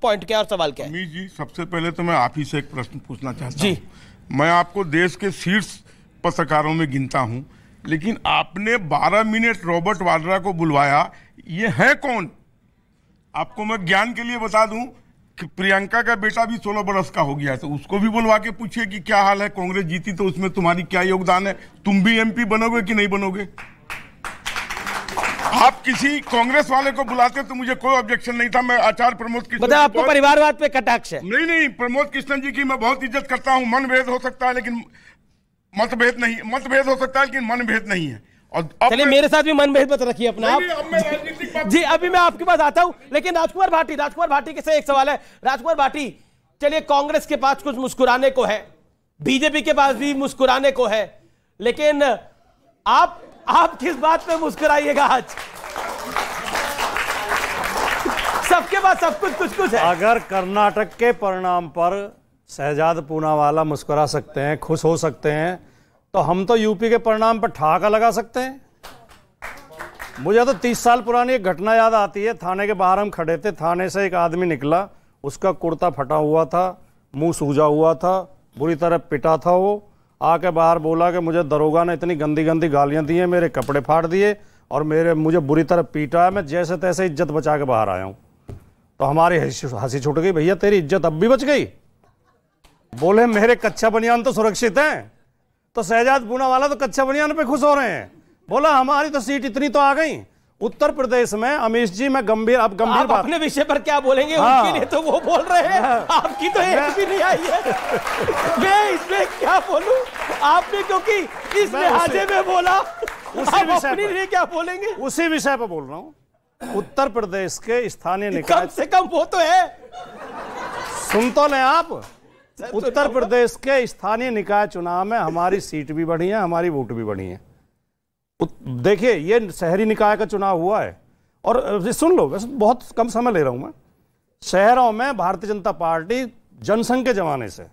Point क्या है और सवाल क्या है? अमीश जी, सबसे पहले तो मैं आप ही से एक प्रश्न पूछना चाहता जी। हूं। मैं आपको देश के शीर्ष पत्रकारों में गिनता हूं, लेकिन आपने 12 मिनट रॉबर्ट वाड्रा को बुलवाया, ये है कौन? आपको मैं ज्ञान के लिए बता दूं कि प्रियंका का बेटा भी 16 बरस का हो गया है, तो उसको भी बुलवा के पूछिए कि क्या हाल है, कांग्रेस जीती तो उसमें तुम्हारी क्या योगदान है, तुम भी एमपी बनोगे कि नहीं बनोगे? आप किसी कांग्रेस वाले को बुलाते तो मुझे कोई ऑब्जेक्शन नहीं था। मैं आचार्य प्रमोद कृष्ण, मतलब आपको परिवारवाद पे कटाक्ष है? नहीं, प्रमोद कृष्ण जी की मैं बहुत इज्जत करता हूं। मनभेद हो सकता है लेकिन मतभेद नहीं, मतभेद हो सकता है लेकिन मनभेद नहीं है। और चलिए मेरे साथ भी मनभेद मत रखिए अपना आप। जी अभी मैं आपके पास आता हूं, लेकिन राजकुमार भाटी के से एक सवाल है। राजकुमार भाटी, चलिए कांग्रेस के पास कुछ मुस्कुराने को है, बीजेपी के पास भी मुस्कुराने को है, लेकिन आप किस बात पे मुस्कुराइएगा आज? सबके पास सब कुछ है। अगर कर्नाटक के परिणाम पर शहजाद पूनावाला मुस्कुरा सकते हैं, खुश हो सकते हैं, तो हम तो यूपी के परिणाम पर ठहाका लगा सकते हैं। मुझे तो 30 साल पुरानी एक घटना याद आती है। थाने के बाहर हम खड़े थे, थाने से एक आदमी निकला, उसका कुर्ता फटा हुआ था, मुंह सूजा हुआ था, बुरी तरह पिटा था। वो आके बाहर बोला कि मुझे दरोगा ने इतनी गंदी गंदी गालियां दी हैं, मेरे कपड़े फाड़ दिए और मुझे बुरी तरह पीटा है, मैं जैसे तैसे इज्जत बचा के बाहर आया हूं। तो हमारी हंसी छूट गई, भैया तेरी इज्जत अब भी बच गई? बोले मेरे कच्चा बनियान तो सुरक्षित हैं। तो शहजाद पूनावाला तो कच्चा बनियान पे खुश हो रहे हैं। बोला हमारी तो सीट इतनी तो आ गई। उत्तर प्रदेश में अमीश जी, मैं गंभीर बात अपने विषय पर क्या बोलेंगे? हाँ। उनके लिए तो वो बोल रहे हैं, आपकी तो एक भी नहीं आई है। मैं इसमें क्या बोलूं? आपने क्योंकि इस लिहाजे में बोला, अपने लिए क्या बोलेंगे? उसी विषय पर बोल रहा हूं। उत्तर प्रदेश के स्थानीय निकाय, कम से कम वो तो है। सुन तो लें आप। उत्तर प्रदेश के स्थानीय निकाय चुनाव में हमारी सीट भी बढ़ी है, हमारी वोट भी बढ़ी है। देखिए ये शहरी निकाय का चुनाव हुआ है, और सुन लो, वैसे बहुत कम समय ले रहा हूं मैं। शहरों में भारतीय जनता पार्टी जनसंघ के जमाने से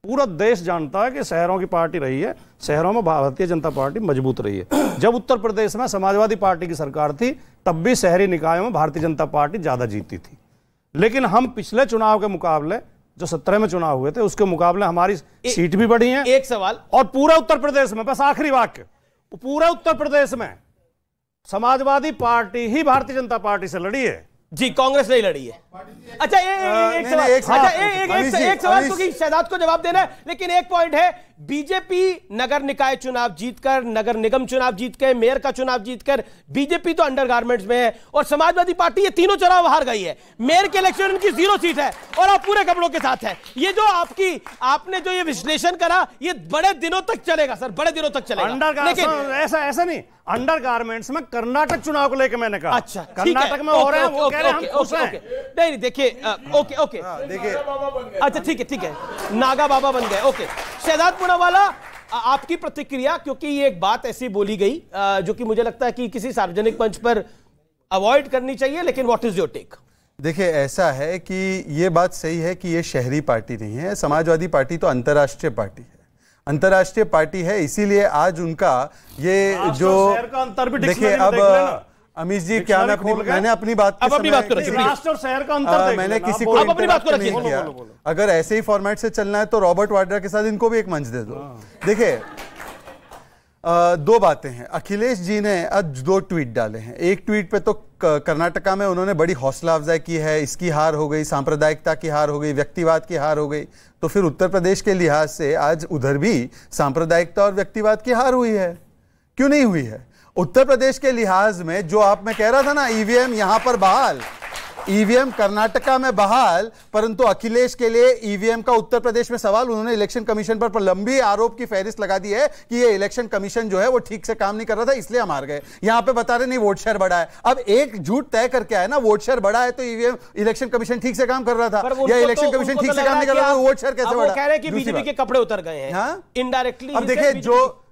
पूरा देश जानता है कि शहरों की पार्टी रही है, शहरों में भारतीय जनता पार्टी मजबूत रही है। जब उत्तर प्रदेश में समाजवादी पार्टी की सरकार थी, तब भी शहरी निकायों में भारतीय जनता पार्टी ज्यादा जीतती थी। लेकिन हम पिछले चुनाव के मुकाबले, जो 17 में चुनाव हुए थे, उसके मुकाबले हमारी सीट भी बढ़ी है। एक सवाल, और पूरा उत्तर प्रदेश में, बस आखिरी वाक्य, पूरा उत्तर प्रदेश में समाजवादी पार्टी ही भारतीय जनता पार्टी से लड़ी है जी, कांग्रेस नहीं लड़ी है। अच्छा एक सवाल क्योंकि शहजाद को जवाब देना है, लेकिन एक पॉइंट है, बीजेपी नगर निकाय चुनाव जीतकर, नगर निगम चुनाव जीतकर, मेयर का चुनाव जीतकर, बीजेपी तो अंडरगारमेंट्स में है, और समाजवादी पार्टी ये तीनों चुनाव हार गई है। मेयर के इलेक्शन उनकी 0 सीट है और आप पूरे कपड़ों के साथ है। ये जो आपने जो ये विश्लेषण करा, ये बड़े दिनों तक चलेगा सर, बड़े दिनों तक चलेगा। लेकिन ऐसा नहीं, अंडरगारमेंट्स में कर्नाटक चुनाव को लेकर मैंने कहा। अच्छा, कर्नाटक में हो रहे हैं, वो कह रहे हैं हम खुश हैं। नहीं देखिए, ओके देखिए, अच्छा ठीक है, नागा बाबा बन गए। ओके, शहजाद पूनावाला, आपकी प्रतिक्रिया, क्योंकि ये एक बात ऐसी बोली गई जो कि मुझे लगता है कि किसी सार्वजनिक मंच पर अवॉइड करनी चाहिए, लेकिन व्हाट इज योर टेक? देखिए, ऐसा है कि ये बात सही है कि ये शहरी पार्टी नहीं है। समाजवादी पार्टी तो अंतर्राष्ट्रीय पार्टी है, अंतर्राष्ट्रीय पार्टी है, इसीलिए आज उनका ये जो देखिए, अब अमीश जी क्या मैंने अपनी बात राष्ट्र और शहर का अंतर मैंने किसी को नहीं किया। अगर ऐसे ही फॉर्मेट से चलना है तो रॉबर्ट वाड्रा के साथ इनको भी एक मंच दे दो। देखिए, 2 बातें हैं। अखिलेश जी ने आज 2 ट्वीट डाले हैं। एक ट्वीट पे तो कर्नाटका में उन्होंने बड़ी हौसला अफजाई की है, इसकी हार हो गई, सांप्रदायिकता की हार हो गई, व्यक्तिवाद की हार हो गई। तो फिर उत्तर प्रदेश के लिहाज से आज उधर भी सांप्रदायिकता और व्यक्तिवाद की हार हुई है, क्यों नहीं हुई है? उत्तर प्रदेश के लिहाज में जो मैं कह रहा था ना, ईवीएम यहां पर बहाल, ईवीएम कर्नाटका में बहाल, परंतु अखिलेश के लिए ईवीएम का उत्तर प्रदेश में सवाल। उन्होंने इलेक्शन कमीशन पर लंबी आरोप की फहरिस्त लगा दी है कि ये इलेक्शन कमीशन जो है वो ठीक से काम नहीं कर रहा था, इसलिए हम हार गए। यहां पे बता रहे नहीं वोट शेयर बढ़ा है। अब एक झूठ तय करके आए ना, वोट शेयर बढ़ा है तो ईवीएम इलेक्शन कमीशन ठीक से काम कर रहा था, या इलेक्शन कमीशन ठीक से काम नहीं कर रहा था, वोट शेयर कैसे बढ़ा? कह रहे हैं कि बीजेपी के कपड़े उतर गए हैं इनडायरेक्टली। अब देखिए,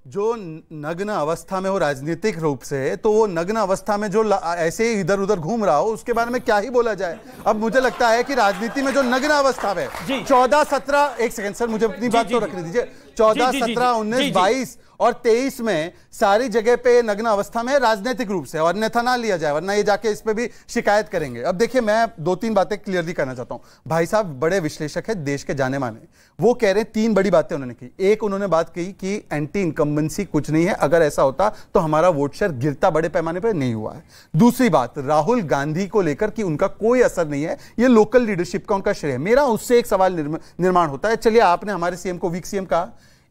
जो नग्न अवस्था में हो राजनीतिक रूप से, तो वो नग्न अवस्था में जो ऐसे ही इधर उधर घूम रहा हो, उसके बारे में क्या ही बोला जाए। अब मुझे लगता है कि राजनीति में जो नग्न अवस्था है, 14-17 एक सेकंड सर, मुझे अपनी बात तो रखने दीजिए। 14, 17, 19, 22 और 23 में सारी जगह पे नग्न अवस्था में राजनीतिक रूप से, और अन्यथा ना लिया जाए, वरना ये जाके इस पे भी शिकायत करेंगे। अब देखिए, मैं 2-3 बातें क्लियरली करना चाहता हूं। भाई साहब बड़े विश्लेषक है, देश के जाने माने, वो कह रहे हैं 3 बड़ी बातें उन्होंने की। एक, उन्होंने बात कही कि एंटी इनकम्बेंसी कुछ नहीं है, अगर ऐसा होता तो हमारा वोट शेयर गिरता, बड़े पैमाने पर नहीं हुआ है। दूसरी बात, राहुल गांधी को लेकर कि उनका कोई असर नहीं है, ये लोकल लीडरशिप का उनका श्रेय है। मेरा उससे एक सवाल निर्माण होता है, चलिए आपने हमारे सीएम को वीक सीएम कहा,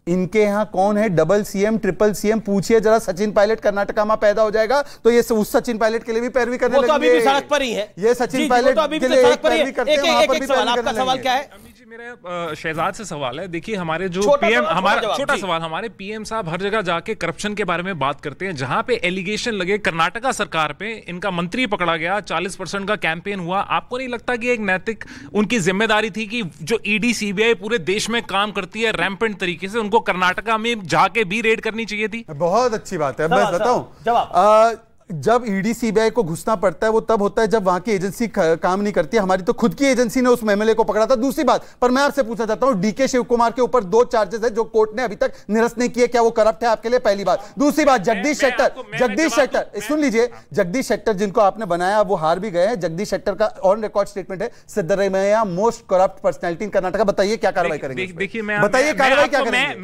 इनके यहां कौन है डबल सीएम, ट्रिपल सीएम? पूछिए जरा, सचिन पायलट कर्नाटका में पैदा हो जाएगा तो ये उस सचिन पायलट के लिए भी पैरवी करने लगेंगे। वो तो अभी भी सड़क पर ही है, ये सचिन पायलट के लिए पैरवी करते हैं, वहां पर भी पैरवी आपका सवाल क्या है? मेरा शहजाद से सवाल है। देखिए, हमारे जो पीएम, हमारा छोटा सवाल, हमारे पीएम साहब हर जगह जाके करप्शन के बारे में बात करते हैं। जहां पे एलिगेशन लगे कर्नाटका सरकार पे, इनका मंत्री पकड़ा गया, 40% का कैंपेन हुआ, आपको नहीं लगता कि एक नैतिक उनकी जिम्मेदारी थी कि जो ईडी सीबीआई पूरे देश में काम करती है रैंपेंट तरीके से, उनको कर्नाटका में जाके भी रेड करनी चाहिए थी? बहुत अच्छी बात है। मैं बताऊं, जब ईडी सीबीआई को घुसना पड़ता है वो तब होता है जब वहां की एजेंसी काम नहीं करती। हमारी तो खुद की एजेंसी ने उस एमएलए को पकड़ा था। दूसरी बात, पर मैं आपसे पूछना चाहता हूं, डीके शिव कुमार के ऊपर 2 चार्जेस है जो कोर्ट ने अभी तक निरस्त नहीं किए, क्या वो करप्ट है आपके लिए? पहली बात। दूसरी बात, जगदीश शेट्टर सुन लीजिए, जगदीश शेट्टर जिनको आपने बनाया वो हार भी गए हैं। जगदीश शेट्टर का ऑन रिकॉर्ड स्टेटमेंट है, सिद्धरामैया मोस्ट करप्ट पर्सनैलिटी इन कर्नाटका। बताइए क्या कार्रवाई करेंगे? देखिए, बताइए कार्रवाई क्या करेंगे?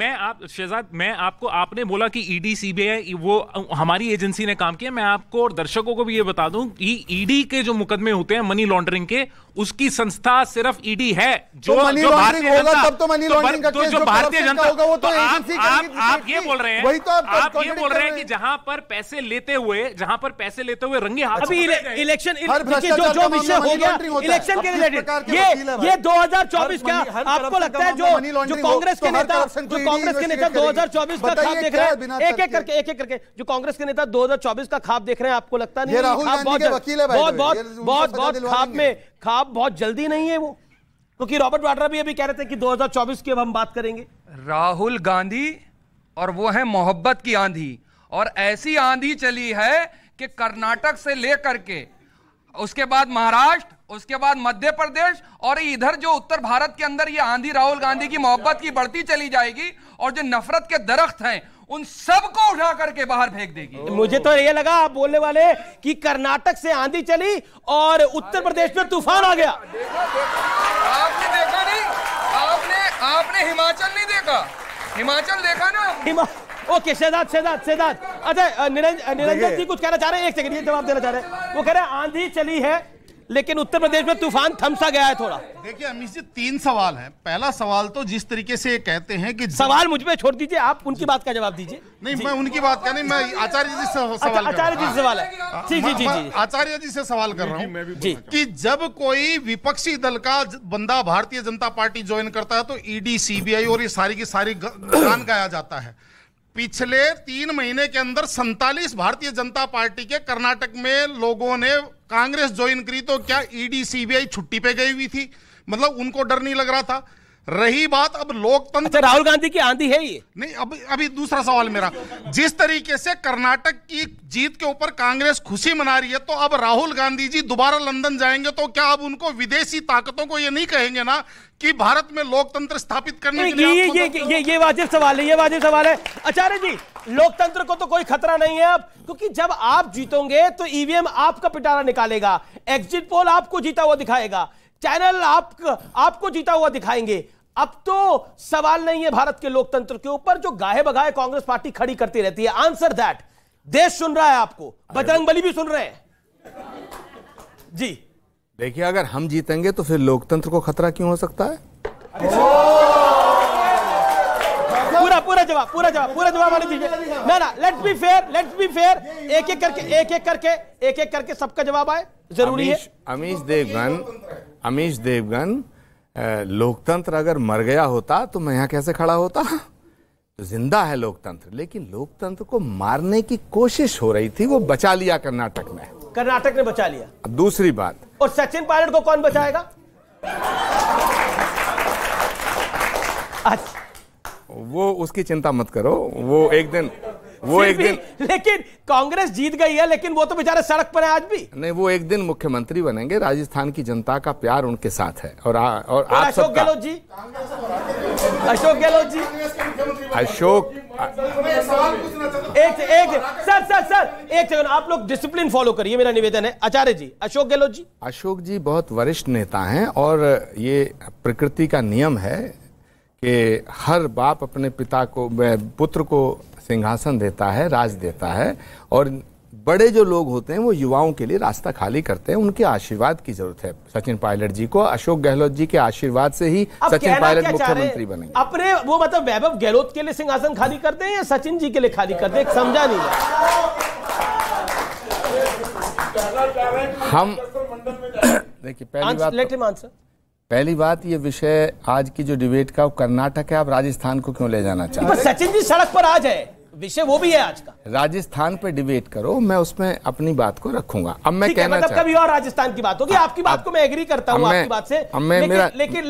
मैं आपको, आपने बोला कि ईडी सीबीआई वो हमारी एजेंसी ने काम किया। मैं आपको और दर्शकों को भी ये बता दूं कि ईडी के जो मुकदमे होते हैं मनी लॉन्ड्रिंग के, उसकी संस्था सिर्फ ईडी है। जो मनी लॉन्ड्रिंग होगा तब तो मनी लॉन्ड्रिंग का केस जो भारतीय जनता होगा वो तो एजेंसी करेगी। आप ये बोल रहे हैं, वही तो आप ये बोल रहे हैं कि जहां पर पैसे लेते हुए रंगे हाथ, अभी इलेक्शन जो विषय हो गया इलेक्शन के रिलेटेड, ये 2024 का आपको लगता है जो कांग्रेस के नेता 2024 का खाब देख रहे हैं, एक एक करके जो कांग्रेस के नेता 2024 का खाब देख रहे हैं, आपको लगता नहीं राहुल गांधी के वकील है? बहुत खाब बहुत जल्दी नहीं है वो, क्योंकि रॉबर्ट वाड्रा भी अभी कह रहे थे कि 2024 की अब हम बात करेंगे। राहुल गांधी और वो है मोहब्बत की आंधी, और ऐसी आंधी चली है कि कर्नाटक से लेकर के उसके बाद महाराष्ट्र, उसके बाद मध्य प्रदेश, और इधर जो उत्तर भारत के अंदर ये आंधी राहुल गांधी की मोहब्बत की बढ़ती चली जाएगी, और जो नफरत के दरख्त हैं उन सबको उठा करके बाहर फेंक देगी। मुझे तो ये लगा आप बोलने वाले कि कर्नाटक से आंधी चली और उत्तर प्रदेश में तूफान आ गया। आपने देखा नहीं? आपने हिमाचल नहीं देखा? हिमाचल देखा ना? ओके, शहजाद अच्छा, निरंजन जी कुछ कहना चाह रहे हैं? एक सेकंड, ये जवाब देना चाह रहे हैं। वो कह रहे हैं आंधी चली है लेकिन उत्तर प्रदेश में तूफान थमसा गया है थोड़ा। देखिए अमीश जी, 3 सवाल हैं। पहला सवाल तो जिस तरीके से कहते हैं कि सवाल मुझ पे छोड़ दीजिए, आप उनकी बात का जवाब दीजिए। नहीं, मैं उनकी बात का नहीं, मैं आचार्य जी से सवाल आचार्य जी से सवाल है। जी आचार्य जी से सवाल कर रहा हूँ कि जब कोई विपक्षी दल का बंदा भारतीय जनता पार्टी ज्वाइन करता है तो ईडी सीबीआई और ये सारी की सारी गान गाया जाता है। पिछले 3 महीने के अंदर 47 भारतीय जनता पार्टी के कर्नाटक में लोगों ने कांग्रेस ज्वाइन करी, तो क्या ईडी सीबीआई छुट्टी पे गई हुई थी? मतलब उनको डर नहीं लग रहा था? रही बात अब लोकतंत्र, अच्छा, राहुल गांधी की आंधी है ये? नहीं, अभी दूसरा सवाल मेरा, जिस तरीके से कर्नाटक की जीत के ऊपर कांग्रेस खुशी मना रही है, तो अब राहुल गांधी जी दोबारा लंदन जाएंगे तो क्या अब उनको विदेशी ताकतों को ये नहीं कहेंगे ना कि भारत में लोकतंत्र स्थापित करने के लिए? ये वाजिब सवाल है, ये वाजिब सवाल है। आचार्य जी, लोकतंत्र को तो कोई खतरा नहीं है अब, क्योंकि जब आप जीतोगे तो ईवीएम आपका पिटारा निकालेगा, एग्जिट पोल आपको जीता हुआ दिखाएगा, चैनल आपको जीता हुआ दिखाएंगे। अब तो सवाल नहीं है भारत के लोकतंत्र के ऊपर, जो गाहे बगाहे कांग्रेस पार्टी खड़ी करती रहती है। Answer that. देश सुन रहा है आपको, बजरंगबली भी सुन रहे हैं जी। देखिए, अगर हम जीतेंगे तो फिर लोकतंत्र को खतरा क्यों हो सकता है? पूरा जवाब वाले दीजिए ना। लेट्स बी फेयर, एक एक करके सबका जवाब आए, जरूरी है। अमीश देवगन, लोकतंत्र अगर मर गया होता तो मैं यहां कैसे खड़ा होता? तो जिंदा है लोकतंत्र, लेकिन लोकतंत्र को मारने की कोशिश हो रही थी, वो बचा लिया कर्नाटक में। कर्नाटक ने बचा लिया। अब दूसरी बात, और सचिन पायलट को कौन बचाएगा? अच्छा, वो उसकी चिंता मत करो, वो एक दिन लेकिन कांग्रेस जीत गई है, लेकिन वो तो बेचारे सड़क पर है आज भी। नहीं, वो एक दिन मुख्यमंत्री बनेंगे। राजस्थान की जनता का प्यार उनके साथ है, और आप अशोक गहलोत जी, अशोक गहलोत जी, अशोक एक सेकंड, आप लोग डिसिप्लिन फॉलो करिए, मेरा निवेदन है। आचार्य जी, अशोक गहलोत जी। अशोक जी बहुत वरिष्ठ नेता हैं और ये प्रकृति का नियम है कि हर बाप अपने पुत्र को सिंहासन देता है, राज देता है, और बड़े जो लोग होते हैं वो युवाओं के लिए रास्ता खाली करते हैं। उनके आशीर्वाद की जरूरत है सचिन पायलट जी को। अशोक गहलोत जी के आशीर्वाद से ही सचिन पायलट मुख्यमंत्री बनेंगे। अपने वो मतलब वैभव गहलोत के लिए सिंहासन खाली करते हैं या सचिन जी के लिए खाली करते हैं, समझा नहीं। हम देखिए, पहली बात ये विषय आज की जो डिबेट का कर्नाटक है, आप राजस्थान को क्यों ले जाना चाहते हैं? सचिन जी सड़क पर आज है, विषय वो भी है आज का। राजस्थान पे डिबेट करो, मैं उसमें अपनी बात को रखूंगा। अब मैं कहना मतलब कभी और राजस्थान की बात होगी। आपकी बात को मैं एग्री करता हूं, आपकी बात से,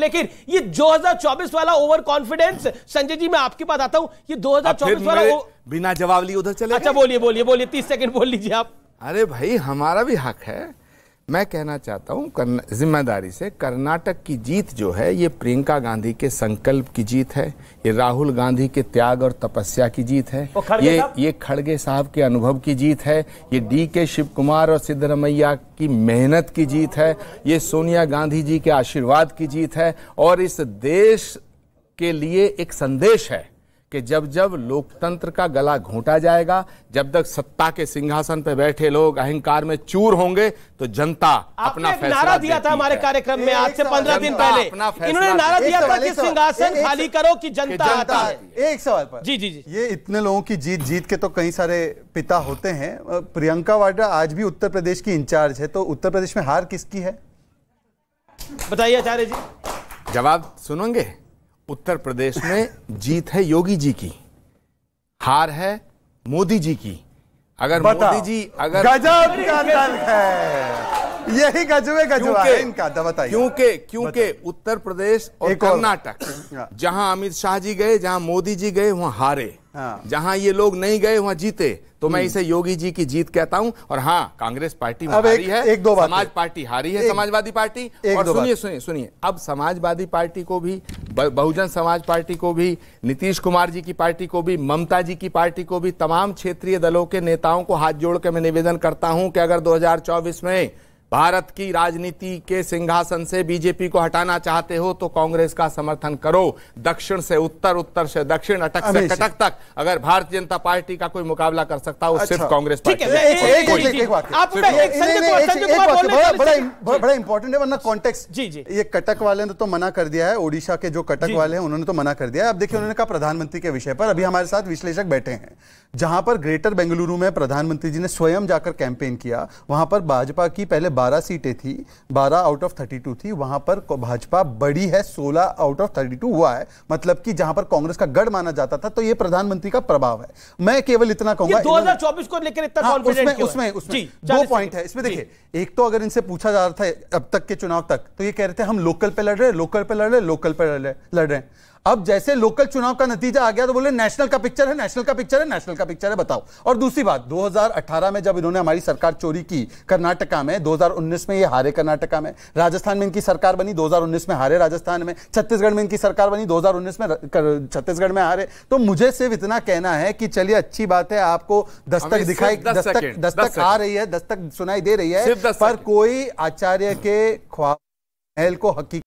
लेकिन ये 2024 वाला ओवर कॉन्फिडेंस, संजय जी मैं आपकी बात आता हूं, ये 2024 वाला बिना जवाब लिए उधर चले। अच्छा बोलिए 30 सेकंड बोल लीजिए आप। अरे भाई, हमारा भी हक है। मैं कहना चाहता हूं जिम्मेदारी से, कर्नाटक की जीत जो है ये प्रियंका गांधी के संकल्प की जीत है, ये राहुल गांधी के त्याग और तपस्या की जीत है, ये खड़गे साहब के अनुभव की जीत है, ये DK शिव कुमार और सिद्धरमैया की मेहनत की जीत है, ये सोनिया गांधी जी के आशीर्वाद की जीत है, और इस देश के लिए एक संदेश है कि जब जब लोकतंत्र का गला घोंटा जाएगा, जब तक सत्ता के सिंहासन पर बैठे लोग अहंकार में चूर होंगे, तो जनता अपना फैसला नारा दिया था हमारे कार्यक्रम में आज से 15 दिन पहले, इन्होंने नारा दिया था कि सिंहासन खाली करो कि जनता आता है। एक सवाल पर जी, ये इतने लोगों की जीत के तो कई सारे पिता होते हैं। प्रियंका वाड्रा आज भी उत्तर प्रदेश की इंचार्ज है, तो उत्तर प्रदेश में हार किसकी है, बताइए आचार्य जी। जवाब सुनेंगे। उत्तर प्रदेश में जीत है योगी जी की, हार है मोदी जी की। अगर मोदी जी गजब का दल है, यही गजब है इनका, बताइए। क्योंकि उत्तर प्रदेश और कर्नाटक, जहां अमित शाह जी गए, जहां मोदी जी गए, वहां हारे, जहां ये लोग नहीं गए वहां जीते। तो मैं इसे योगी जी की जीत कहता हूं। और हाँ, कांग्रेस पार्टी हारी है, समाज पार्टी हारी है, समाजवादी पार्टी। और सुनिए, अब समाजवादी पार्टी को भी, बहुजन समाज पार्टी को भी, नीतीश कुमार जी की पार्टी को भी, ममता जी की पार्टी को भी, तमाम क्षेत्रीय दलों के नेताओं को हाथ जोड़ के मैं निवेदन करता हूं कि अगर 2024 में भारत की राजनीति के सिंहासन से बीजेपी को हटाना चाहते हो तो कांग्रेस का समर्थन करो। दक्षिण से उत्तर, उत्तर से दक्षिण, अटक से कटक तक अगर भारतीय जनता पार्टी का कोई मुकाबला कर सकता हो, सिर्फ कांग्रेस पार्टी। बड़ा इंपॉर्टेंट है, वरना कॉन्टेक्स्ट। ये कटक वाले ने तो मना कर दिया है, ओडिशा के जो कटक वाले हैं उन्होंने तो मना कर दिया है। अब देखिए, उन्होंने कहा प्रधानमंत्री के विषय पर, अभी हमारे साथ विश्लेषक बैठे हैं, जहां पर ग्रेटर बेंगलुरु में प्रधानमंत्री जी ने स्वयं जाकर कैंपेन किया। वहां पर भाजपा की पहले 12 सीटें थी, 12 आउट ऑफ 32 थी, वहां पर भाजपा बड़ी है, 16 आउट ऑफ 32 हुआ है। मतलब कि जहां पर कांग्रेस का गढ़ माना जाता था, तो ये प्रधानमंत्री का प्रभाव है। मैं केवल इतना कहूंगा, 2024 को लेकर इतना कॉन्फिडेंट क्यों है? उसमें 2 पॉइंट है इसमें। देखिए, एक तो अगर इनसे पूछा जा रहा था अब तक के चुनाव तक, तो ये कह रहे थे हम लोकल पे लड़ रहे हैं। अब जैसे लोकल चुनाव का नतीजा आ गया तो बोले नेशनल का पिक्चर है, बताओ। और दूसरी बात, 2018 में जब इन्होंने हमारी सरकार चोरी की कर्नाटका में, 2019 में ये हारे कर्नाटका में, राजस्थान में इनकी सरकार बनी, 2019 में हारे राजस्थान में, छत्तीसगढ़ में इनकी सरकार बनी, 2019 में छत्तीसगढ़ में हारे। तो मुझे सिर्फ इतना कहना है कि चलिए, अच्छी बात है, आपको दस्तक आ रही है, दस्तक सुनाई दे रही है, पर कोई आचार्य के ख्वाब महल को हकीकत